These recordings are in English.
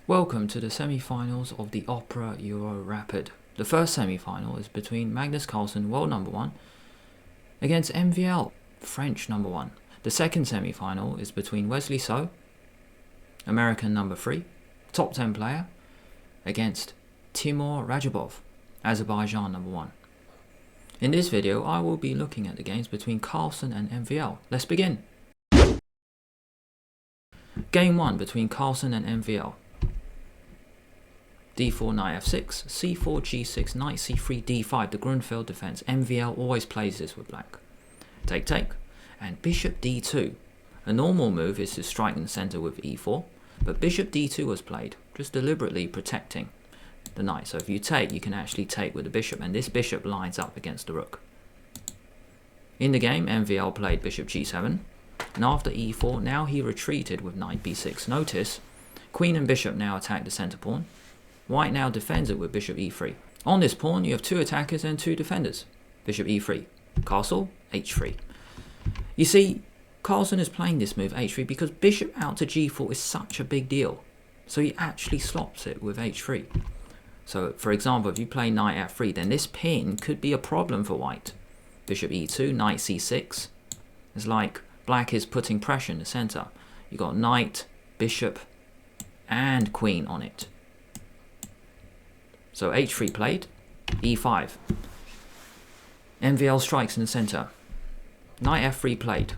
Welcome to the semi-finals of the Opera Euro Rapid. The first semi-final is between Magnus Carlsen, world number 1, against MVL, French number 1. The second semi-final is between Wesley So, American number 3, top 10 player, against Timur Rajabov, Azerbaijan number 1. In this video, I will be looking at the games between Carlsen and MVL. Let's begin. Game 1 between Carlsen and MVL. d4, knight f6, c4, g6, knight c3, d5, the Grunfeld defense. MVL always plays this with black. Take, take, and bishop d2. A normal move is to strike in the center with e4, but bishop d2 was played, just deliberately protecting the knight. So if you take, you can actually take with the bishop, and this bishop lines up against the rook. In the game, MVL played bishop g7, and after e4, now he retreated with knight b6. Notice, queen and bishop now attack the center pawn. White now defends it with bishop e3. On this pawn, you have 2 attackers and 2 defenders. Bishop e3, castle, h3. You see, Carlsen is playing this move h3 because bishop out to g4 is such a big deal. So he actually slops it with h3. So, for example, if you play knight f3, then this pin could be a problem for white. Bishop e2, knight c6. It's like black is putting pressure in the center. You got knight, bishop, and queen on it. So h3 played, e5. MVL strikes in the center. Knight f3 played.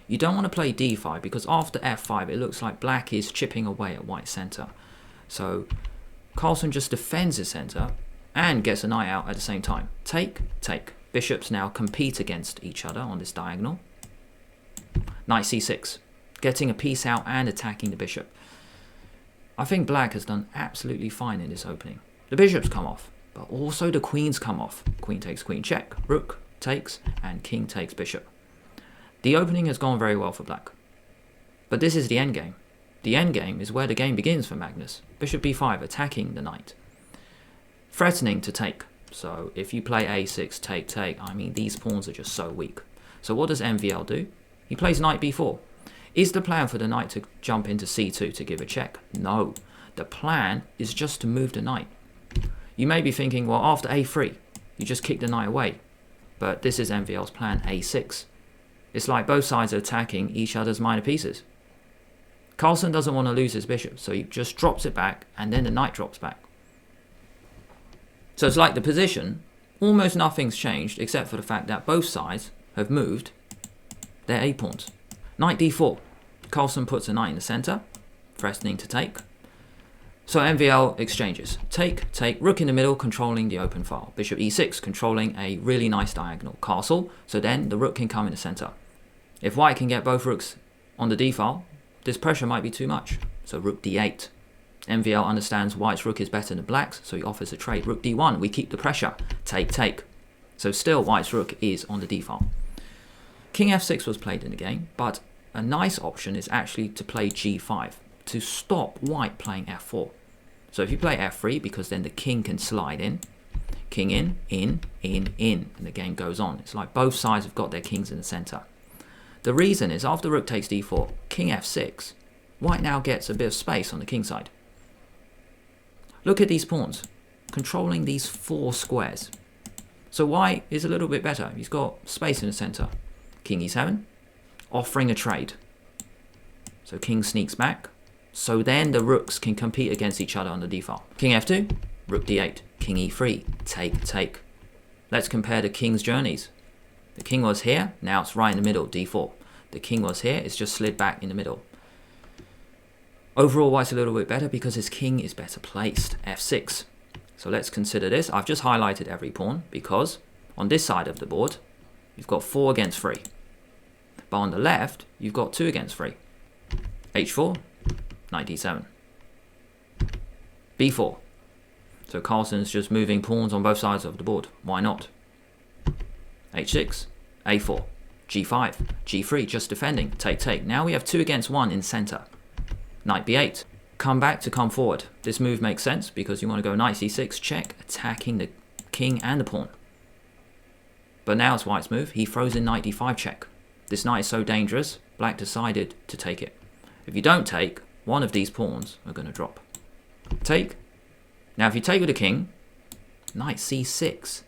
You don't want to play d5 because after f5 it looks like black is chipping away at white's center. So Carlsen just defends his center and gets a knight out at the same time. Take, take. Bishops now compete against each other on this diagonal. Knight c6. Getting a piece out and attacking the bishop. I think black has done absolutely fine in this opening. The bishops come off, but also the queens come off. Queen takes queen check, rook takes, and king takes bishop. The opening has gone very well for black. But this is the endgame. The endgame is where the game begins for Magnus. Bishop b5 attacking the knight. Threatening to take. So if you play a6, take, take, I mean these pawns are just so weak. So what does MVL do? He plays knight b4. Is the plan for the knight to jump into c2 to give a check? No. The plan is just to move the knight. You may be thinking, well, after a3, you just kick the knight away. But this is MVL's plan, a6. It's like both sides are attacking each other's minor pieces. Carlsen doesn't want to lose his bishop, so he just drops it back, and then the knight drops back. So it's like the position, almost nothing's changed, except for the fact that both sides have moved their a-pawns. Knight d4. Carlsen puts a knight in the center, threatening to take. So MVL exchanges. Take, take, rook in the middle, controlling the open file. Bishop e6, controlling a really nice diagonal. Castle, so then the rook can come in the center. If white can get both rooks on the d file, this pressure might be too much. So rook d8. MVL understands white's rook is better than black's, so he offers a trade. Rook d1, we keep the pressure. Take, take. So still white's rook is on the d file. King f6 was played in the game, but a nice option is actually to play g5 to stop white playing f4. So if you play f3, because then the king can slide in, king in, and the game goes on. It's like both sides have got their kings in the center. The reason is after rook takes d4, king f6, white now gets a bit of space on the king side. Look at these pawns, controlling these 4 squares. So white is a little bit better. He's got space in the center. King e7, offering a trade. So king sneaks back. So then the rooks can compete against each other on the d file. King f2, rook d8, king e3, take, take. Let's compare the king's journeys. The king was here, now it's right in the middle, d4. The king was here, it's just slid back in the middle. Overall, white's a little bit better because his king is better placed, f6. So let's consider this. I've just highlighted every pawn because on this side of the board, you've got 4 against 3. But on the left, you've got 2 against 3. h4, knight d7. b4. So Carlsen's just moving pawns on both sides of the board. Why not? h6, a4, g5, g3, just defending. Take, take. Now we have 2 against 1 in center. Knight b8. Come back to come forward. This move makes sense because you want to go knight c6, check, attacking the king and the pawn. But now it's white's move. He throws in knight d5 check. This knight is so dangerous, black decided to take it. If you don't take, one of these pawns are going to drop. Take. Now if you take with the king, knight c6.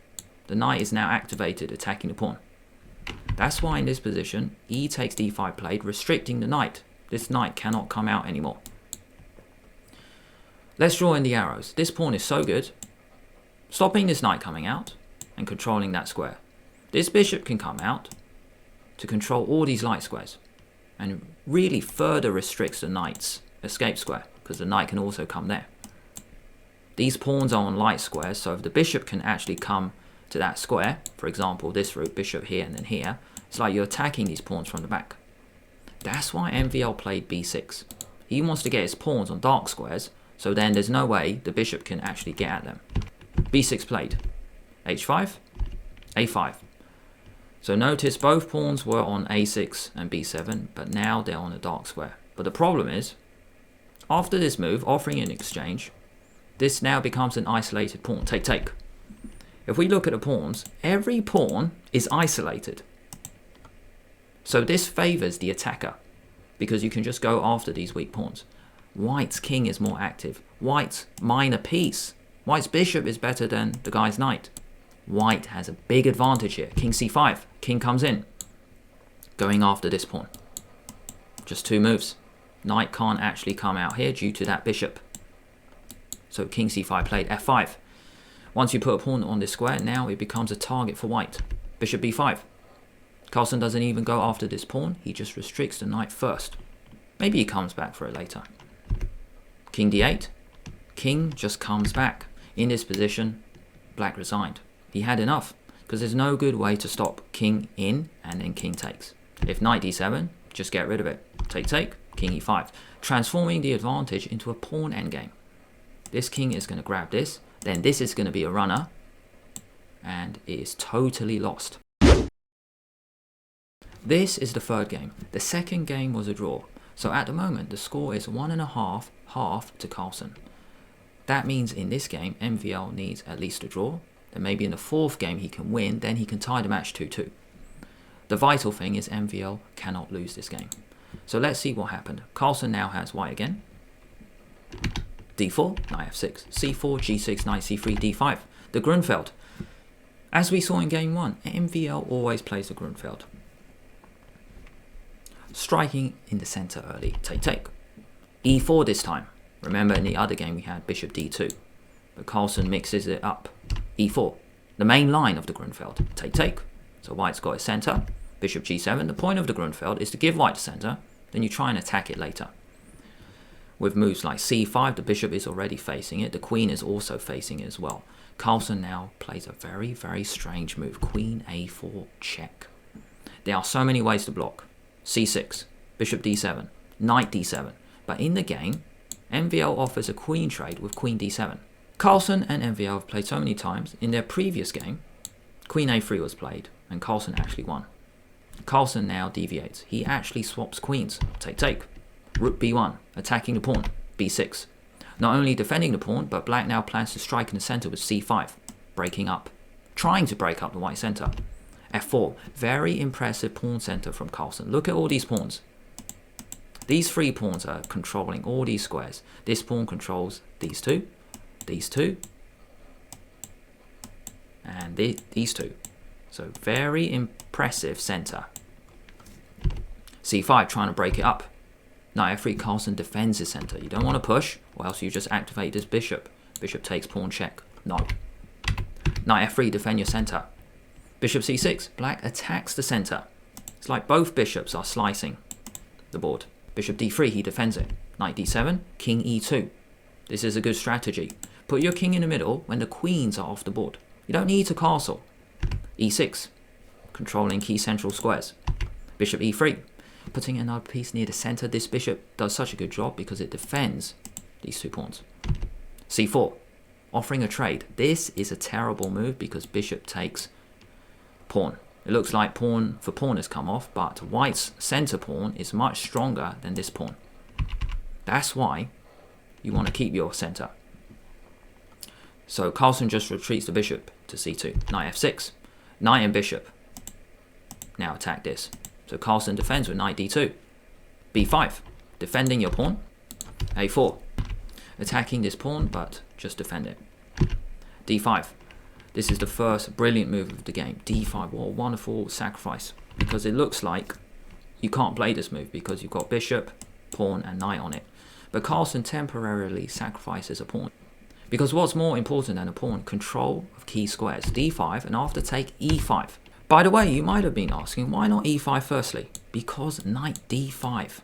The knight is now activated, attacking the pawn. That's why in this position, e takes d5 played, restricting the knight. This knight cannot come out anymore. Let's draw in the arrows. This pawn is so good, stopping this knight coming out and controlling that square. This bishop can come out to control all these light squares and really further restricts the knight's escape square because the knight can also come there. These pawns are on light squares, so if the bishop can actually come to that square, for example this route, bishop here and then here, it's like you're attacking these pawns from the back. That's why MVL played b6. He wants to get his pawns on dark squares, so then there's no way the bishop can actually get at them. b6 played. h5, a5. So notice both pawns were on a6 and b7, but now they're on a dark square. But the problem is, after this move, offering an exchange, this now becomes an isolated pawn. Take, take. If we look at the pawns, every pawn is isolated. So this favors the attacker, because you can just go after these weak pawns. White's king is more active. White's minor piece. White's bishop is better than the guy's knight. White has a big advantage here. King c5. King comes in. Going after this pawn. Just two moves. Knight can't actually come out here due to that bishop. So king c5 played f5. Once you put a pawn on this square, now it becomes a target for white. Bishop b5. Carlsen doesn't even go after this pawn. He just restricts the knight first. Maybe he comes back for it later. King d8. King just comes back. In this position, black resigned. He had enough, because there's no good way to stop king in and then king takes. If knight d7, just get rid of it. Take, take, king e5. Transforming the advantage into a pawn endgame. This king is going to grab this, then this is going to be a runner, and it is totally lost. This is the third game. The second game was a draw. So at the moment, the score is 1.5, half to Carlsen. That means in this game, MVL needs at least a draw. Then maybe in the fourth game he can win, then he can tie the match 2-2. The vital thing is MVL cannot lose this game. So let's see what happened. Carlsen now has white again. d4, knight f6, c4, g6, knight c3, d5. The Grunfeld. As we saw in game 1, MVL always plays the Grunfeld. Striking in the center early. Take, take. e4 this time. Remember in the other game we had bishop d2. But Carlsen mixes it up. e4. The main line of the Grunfeld. Take, take. So white's got his center. Bishop g7. The point of the Grunfeld is to give white the center. Then you try and attack it later. With moves like c5, the bishop is already facing it. The queen is also facing it as well. Carlsen now plays a very, very strange move. Queen a4 check. There are so many ways to block. c6, bishop d7, knight d7. But in the game, MVL offers a queen trade with queen d7. Carlsen and MVL have played so many times. In their previous game, queen a3 was played, and Carlsen actually won. Carlsen now deviates. He actually swaps queens. Take, take. Rook b1, attacking the pawn. b6. Not only defending the pawn, but black now plans to strike in the center with c5, breaking up. Trying to break up the white center. f4, very impressive pawn center from Carlsen. Look at all these pawns. These three pawns are controlling all these squares. This pawn controls these two, and these two. So very impressive center. c5, trying to break it up. Knight f3, Carlsen defends his center. You don't want to push, or else you just activate this bishop. Bishop takes pawn check. No. Knight f3, defend your center. Bishop c6, black attacks the center. It's like both bishops are slicing the board. Bishop d3, he defends it. Knight d7, king e2. This is a good strategy. Put your king in the middle when the queens are off the board. You don't need to castle. e6, controlling key central squares. Bishop e3, putting another piece near the center. This bishop does such a good job because it defends these two pawns. c4, offering a trade. This is a terrible move because bishop takes pawn. It looks like pawn for pawn has come off, but white's center pawn is much stronger than this pawn. That's why you want to keep your center. So Carlsen just retreats the bishop to c2. Knight f6. Knight and bishop. Now attack this. So Carlsen defends with knight d2. b5. Defending your pawn. a4. attacking this pawn, but just defend it. d5. This is the first brilliant move of the game. d5, what a wonderful sacrifice, because it looks like you can't play this move because you've got bishop, pawn and knight on it. But Carlsen temporarily sacrifices a pawn. Because what's more important than a pawn? Control of key squares. d5, and after take, e5. By the way, you might have been asking, why not e5 firstly? Because knight d5.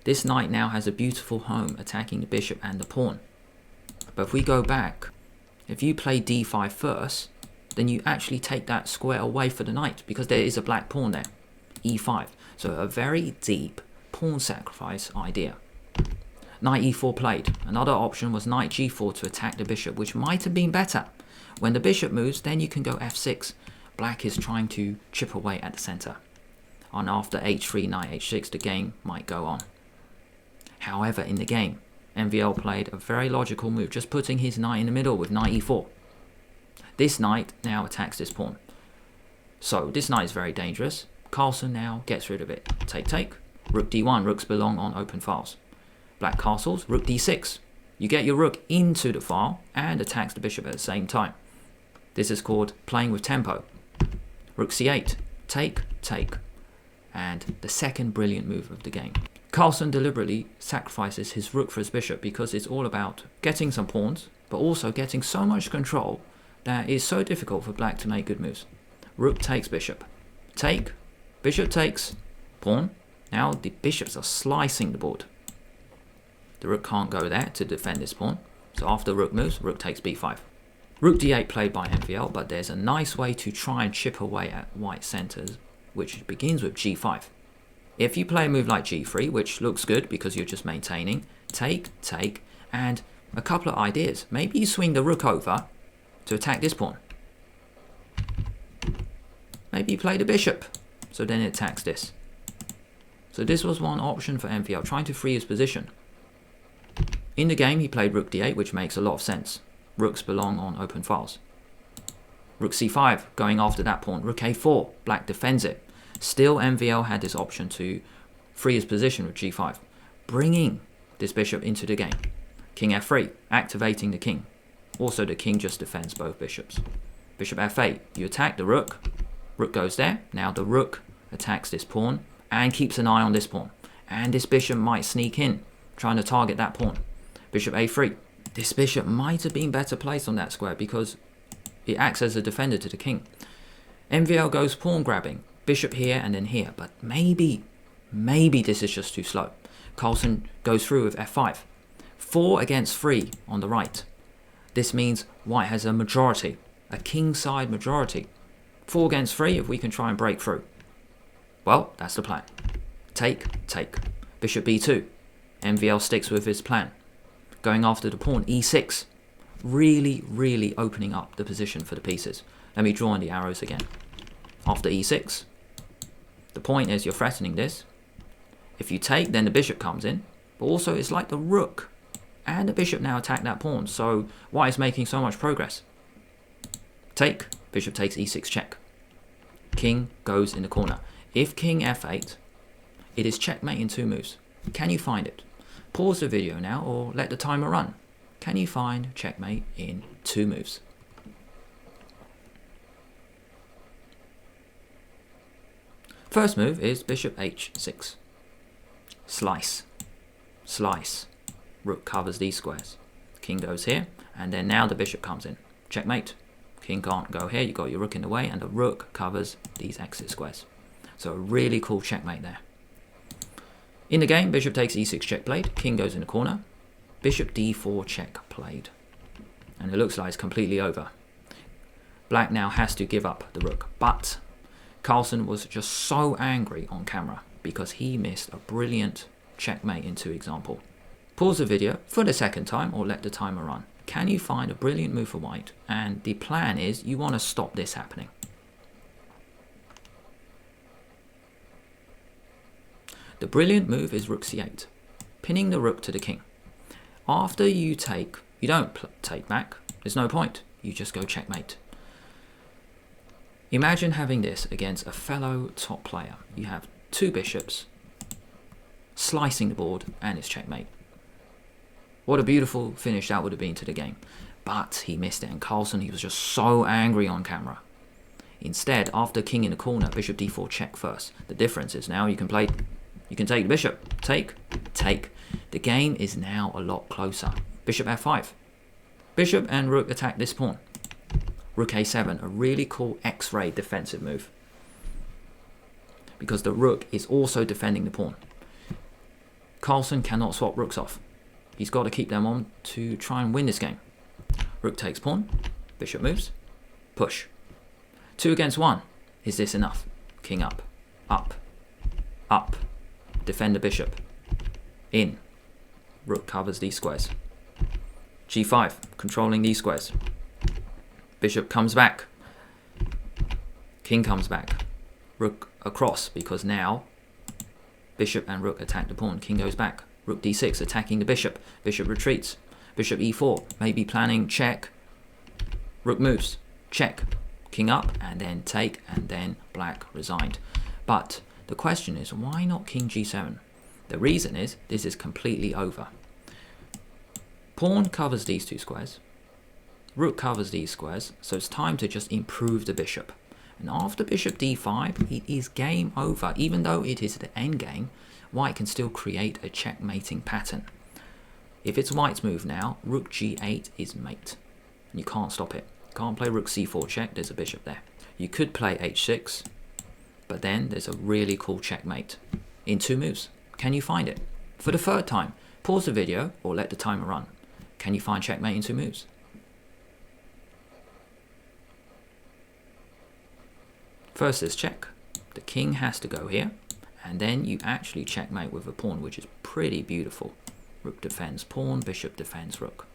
This knight now has a beautiful home attacking the bishop and the pawn. But if we go back, if you play d5 first, then you actually take that square away for the knight, because there is a black pawn there. e5. So a very deep pawn sacrifice idea. Knight e4 played. Another option was knight g4 to attack the bishop, which might have been better. When the bishop moves, then you can go f6. Black is trying to chip away at the center. And after h3, knight h6, the game might go on. However, in the game, MVL played a very logical move, just putting his knight in the middle with knight e4. This knight now attacks this pawn. So this knight is very dangerous. Carlsen now gets rid of it. Take, take. Rook d1, rooks belong on open files. Black castles, rook d6. You get your rook into the file and attacks the bishop at the same time. This is called playing with tempo. Rook c8, take, take. And the second brilliant move of the game. Carlsen deliberately sacrifices his rook for his bishop because it's all about getting some pawns, but also getting so much control that it's so difficult for black to make good moves. Rook takes bishop. Take, bishop takes, pawn. Now the bishops are slicing the board. The rook can't go there to defend this pawn. So after rook moves, rook takes b5. Rook d8 played by MVL, but there's a nice way to try and chip away at white centers, which begins with g5. If you play a move like g3, which looks good because you're just maintaining, take, take, and a couple of ideas. Maybe you swing the rook over to attack this pawn. Maybe you play the bishop, so then it attacks this. So this was one option for MVL, trying to free his position. In the game, he played rook d8, which makes a lot of sense. Rooks belong on open files. Rook c5, going after that pawn. Rook a4, black defends it. Still, MVL had this option to free his position with g5, bringing this bishop into the game. King f3, activating the king. Also, the king just defends both bishops. Bishop f8, you attack the rook. Rook goes there. Now the rook attacks this pawn and keeps an eye on this pawn. And this bishop might sneak in, trying to target that pawn. Bishop a3. This bishop might have been better placed on that square because it acts as a defender to the king. MVL goes pawn grabbing. Bishop here and then here. But maybe this is just too slow. Carlsen goes through with f5. 4 against 3 on the right. This means white has a majority. A king-side majority. 4 against 3 if we can try and break through. Well, that's the plan. Take, take. Bishop b2. MVL sticks with his plan. Going after the pawn, e6. Really opening up the position for the pieces. Let me draw in the arrows again. After e6. The point is you're threatening this. If you take, then the bishop comes in. But also it's like the rook and the bishop now attack that pawn. So white is making so much progress. Take. Bishop takes e6 check. King goes in the corner. If king f8, it is checkmate in 2 moves. Can you find it? Pause the video now or let the timer run. Can you find checkmate in 2 moves? First move is bishop h6. Slice. Slice. Rook covers these squares. King goes here, and then now the bishop comes in. Checkmate. King can't go here, you got your rook in the way, and the rook covers these exit squares. So a really cool checkmate there. In the game, bishop takes e6 check played, king goes in the corner, bishop d4 check played. And it looks like it's completely over. Black now has to give up the rook, but Carlsen was just so angry on camera because he missed a brilliant checkmate in 2 example. Pause the video for the second time or let the timer run. Can you find a brilliant move for white? And the plan is you want to stop this happening. The brilliant move is rook c8, pinning the rook to the king. After you take, you don't take back, there's no point, you just go checkmate. Imagine having this against a fellow top player. You have 2 bishops, slicing the board, and it's checkmate. What a beautiful finish that would have been to the game. But he missed it, and Carlsen, he was just so angry on camera. Instead, after king in the corner, bishop d4 check first. The difference is now you can take the bishop. Take. The game is now a lot closer. Bishop f5. Bishop and rook attack this pawn. Rook a7, a really cool X-ray defensive move. Because the rook is also defending the pawn. Carlsen cannot swap rooks off. He's got to keep them on to try and win this game. Rook takes pawn. Bishop moves. Push. 2 against 1. Is this enough? King up. Up. Up. Defend the bishop. In. Rook covers these squares. g5. Controlling these squares. Bishop comes back. King comes back. Rook across, because now bishop and rook attack the pawn. King goes back. Rook d6 attacking the bishop. Bishop retreats. Bishop e4. Maybe planning check. Rook moves. Check. King up, and then take, and then black resigned. But the question is, why not king g7? The reason is, this is completely over. Pawn covers these 2 squares. Rook covers these squares, so it's time to just improve the bishop. And after bishop d5, it is game over. Even though it is the endgame, white can still create a checkmating pattern. If it's white's move now, rook g8 is mate. And you can't stop it. You can't play rook c4 check, there's a bishop there. You could play h6, but then there's a really cool checkmate in 2 moves. Can you find it? For the 3rd time, pause the video or let the timer run. Can you find checkmate in 2 moves? First is check. The king has to go here, and then you actually checkmate with a pawn, which is pretty beautiful. Rook defends pawn, bishop defends rook.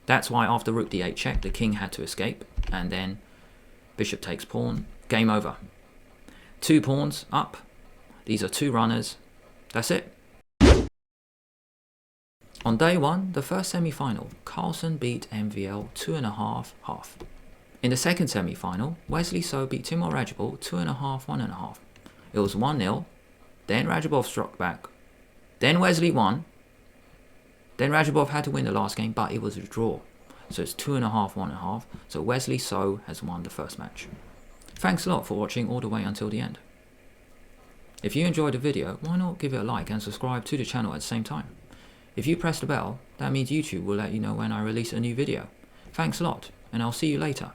That's why after rook d8 check, the king had to escape, and then bishop takes pawn. Game over. 2 pawns up. These are 2 runners. That's it. On day 1, the first semi-final, Carlsen beat MVL 2.5 half. In the second semi-final, Wesley So beat Timur Radjabov 2.5 1.5. It was 1-0, then Radjabov struck back, then Wesley won, then Radjabov had to win the last game, but it was a draw. So it's 2.5 1.5, so Wesley So has won the first match. Thanks a lot for watching all the way until the end. If you enjoyed the video, why not give it a like and subscribe to the channel at the same time? If you press the bell, that means YouTube will let you know when I release a new video. Thanks a lot, and I'll see you later.